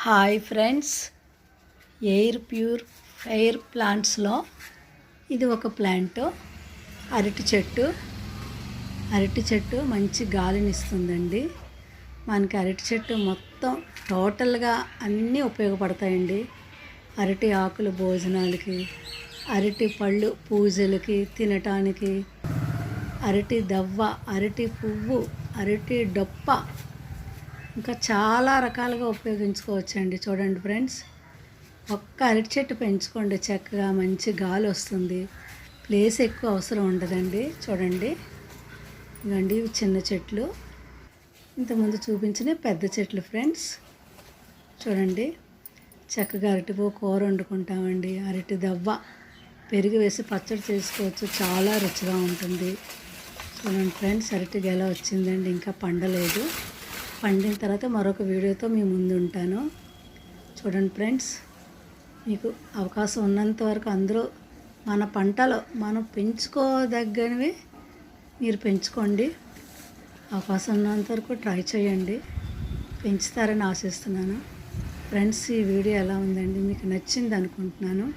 Hi friends, air purifier ప్లాంట్స్లో ఇది ఒక ప్లాంట్. అరటి చెట్టు మంచి గాలిని ఇస్తుందండి. మనకి అరటి చెట్టు మొత్తం టోటల్గా అన్నీ ఉపయోగపడతాయండి. అరటి ఆకులు భోజనాలకి, అరటి పళ్ళు పూజలకి తినటానికి, అరటి దవ్వ, అరటి పువ్వు, అరటి డొప్ప, ఇంకా చాలా రకాలుగా ఉపయోగించుకోవచ్చండి. చూడండి ఫ్రెండ్స్, ఒక్క అరటి చెట్టు పెంచుకోండి, చక్కగా మంచి గాలి వస్తుంది. ప్లేస్ ఎక్కువ అవసరం ఉండదండి. చూడండి, ఇవ్వండి ఇవి చిన్న చెట్లు, ఇంతకుముందు చూపించిన పెద్ద చెట్లు ఫ్రెండ్స్. చూడండి, చక్కగా అరటి పువ్వు కూర వండుకుంటామండి. అరటి దవ్వ పెరుగు వేసి పచ్చడి చేసుకోవచ్చు, చాలా రుచిగా ఉంటుంది. చూడండి ఫ్రెండ్స్, అరటి గెల వచ్చిందండి, ఇంకా పండలేదు. పండిన తర్వాత మరొక వీడియోతో మీ ముందు ఉంటాను. చూడండి ఫ్రెండ్స్, మీకు అవకాశం ఉన్నంత వరకు అందరూ మన పంటలో మనం పెంచుకోదగ్గనివి మీరు పెంచుకోండి. అవకాశం ఉన్నంత వరకు ట్రై చేయండి, పెంచుతారని ఆశిస్తున్నాను. ఫ్రెండ్స్, ఈ వీడియో ఎలా ఉందండి? మీకు నచ్చింది అనుకుంటున్నాను.